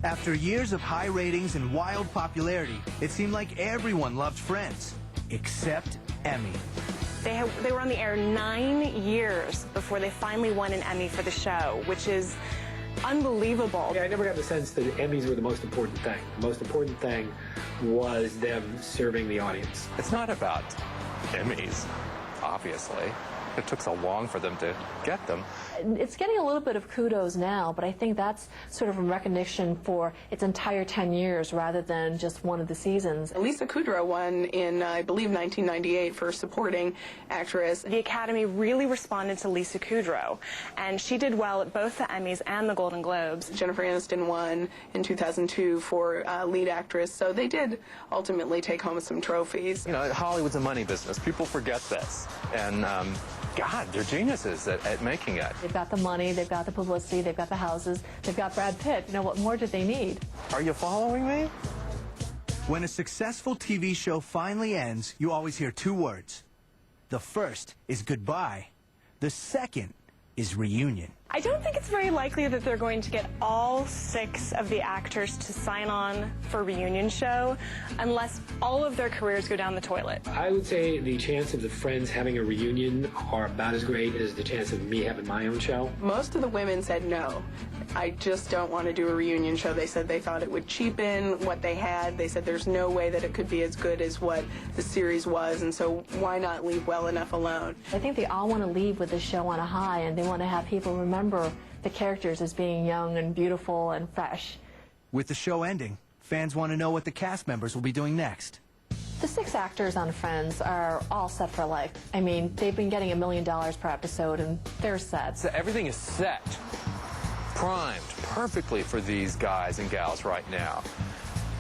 After years of high ratings and wild popularity, it seemed like everyone loved Friends, except Emmy. They were on the air 9 years before they finally won an Emmy for the show, which is unbelievable. Yeah, I never got the sense that Emmys were the most important thing. The most important thing was them serving the audience. It's not about Emmys, obviously. It took so long for them to get them. It's getting a little bit of kudos now, but I think that's sort of a recognition for its entire 10 years rather than just one of the seasons. Lisa Kudrow won in, I believe, 1998 for supporting actress. The Academy really responded to Lisa Kudrow, and she did well at both the Emmys and the Golden Globes. Jennifer Aniston won in 2002 for lead actress, so they did ultimately take home some trophies. You know, Hollywood's a money business. People forget this, and God, they're geniuses at making it. They've got the money, they've got the publicity, they've got the houses, they've got Brad Pitt. You know, what more do they need? Are you following me? When a successful TV show finally ends, you always hear two words. The first is goodbye. The second is reunion. I don't think it's very likely that they're going to get all 6 of the actors to sign on for a reunion show unless all of their careers go down the toilet. I would say the chance of the Friends having a reunion are about as great as the chance of me having my own show. Most of the women said no. I just don't want to do a reunion show. They said they thought it would cheapen what they had. They said there's no way that it could be as good as what the series was, and so why not leave well enough alone? I think they all want to leave with the show on a high, and they want to have people remember the characters as being young and beautiful and fresh. With the show ending, fans want to know what the cast members will be doing next. The 6 actors on Friends are all set for life. I mean, they've been getting $1 million per episode, and they're set. So everything is set, primed perfectly for these guys and gals right now.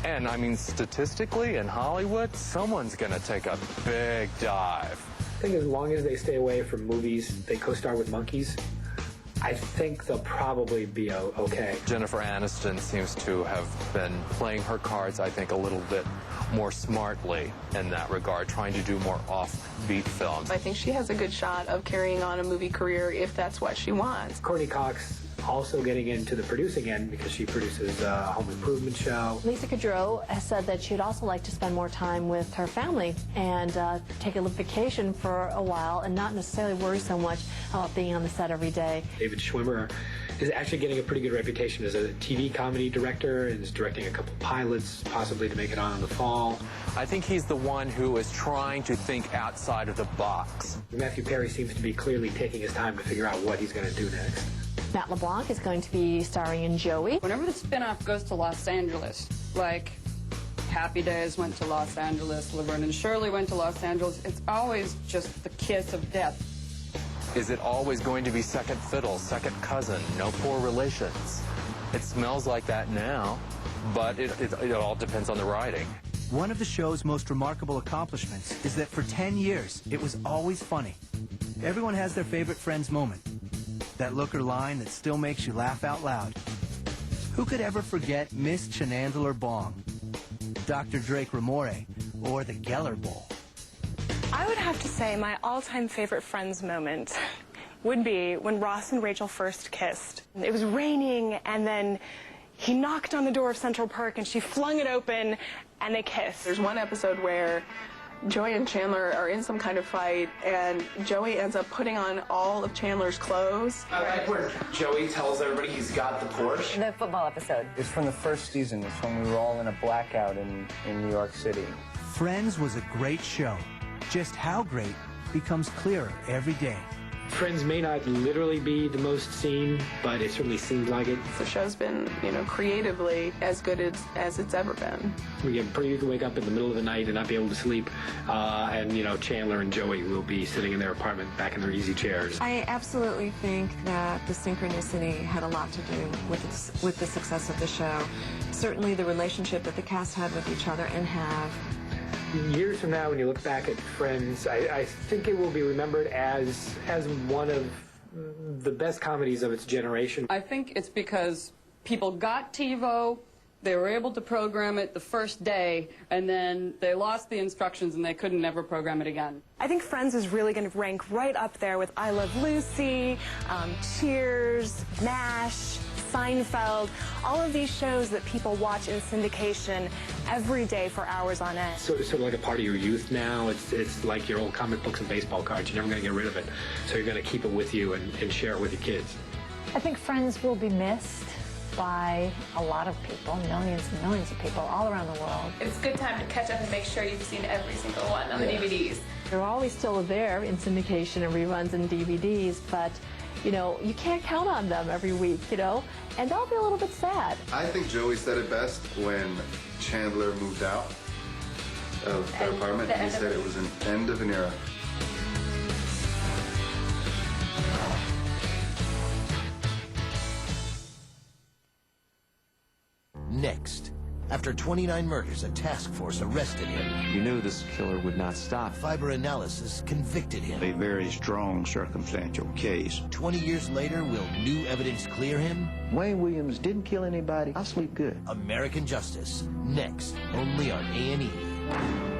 And I mean, statistically in Hollywood, someone's going to take a big dive. I think as long as they stay away from movies they co-star with monkeys, I think they'll probably be okay. Jennifer Aniston seems to have been playing her cards, I think, a little bit more smartly in that regard, trying to do more offbeat films. I think she has a good shot of carrying on a movie career if that's what she wants. Courtney Cox also getting into the producing end because she produces a home improvement show. Lisa Kudrow has said that she'd also like to spend more time with her family and take a vacation for a while and not necessarily worry so much about being on the set every day. David Schwimmer is actually getting a pretty good reputation as a TV comedy director and is directing a couple pilots, possibly to make it on in the fall. I think he's the one who is trying to think outside of the box. Matthew Perry seems to be clearly taking his time to figure out what he's going to do next. Matt LeBlanc is going to be starring in Joey. Whenever the spinoff goes to Los Angeles, like Happy Days went to Los Angeles, Laverne and Shirley went to Los Angeles, it's always just the kiss of death. Is it always going to be second fiddle, second cousin, no poor relations? It smells like that now, but it all depends on the writing. One of the show's most remarkable accomplishments is that for 10 years, it was always funny. Everyone has their favorite Friends moment. That look or line that still makes you laugh out loud. Who could ever forget Miss Chenandler Bong, Dr. Drake Ramore, or the Geller Bowl? I would have to say my all-time favorite Friends moment would be when Ross and Rachel first kissed. It was raining, and then he knocked on the door of Central Park, and she flung it open, and they kissed. There's one episode where Joey and Chandler are in some kind of fight, and Joey ends up putting on all of Chandler's clothes. I like where Joey tells everybody he's got the Porsche. The football episode. It's from the first season. It's when we were all in a blackout in New York City. Friends was a great show. Just how great becomes clearer every day. Friends may not literally be the most seen, but it certainly seems like it. The show's been, creatively as good as it's ever been. We get pretty to wake up in the middle of the night and not be able to sleep, and Chandler and Joey will be sitting in their apartment back in their easy chairs. I absolutely think that the synchronicity had a lot to do with the success of the show. Certainly the relationship that the cast had with each other and have. Years from now, when you look back at Friends, I think it will be remembered as one of the best comedies of its generation. I think it's because people got TiVo, they were able to program it the first day, and then they lost the instructions and they couldn't ever program it again. I think Friends is really going to rank right up there with I Love Lucy, Cheers, MASH, Seinfeld, all of these shows that people watch in syndication every day for hours on end. So it's sort of like a part of your youth now. It's like your old comic books and baseball cards. You're never going to get rid of it. So you're going to keep it with you and share it with your kids. I think Friends will be missed by a lot of people, millions and millions of people all around the world. It's a good time to catch up and make sure you've seen every single one on the DVDs. They're always still there in syndication and reruns and DVDs, but you know, you can't count on them every week, you know, and they'll be a little bit sad. I think Joey said it best when Chandler moved out of their apartment. He said it was an end of an era. Next, after 29 murders, a task force arrested him. You knew this killer would not stop. Fiber analysis convicted him. A very strong circumstantial case. 20 years later, will new evidence clear him? Wayne Williams didn't kill anybody. I sleep good. American Justice, next, only on A&E.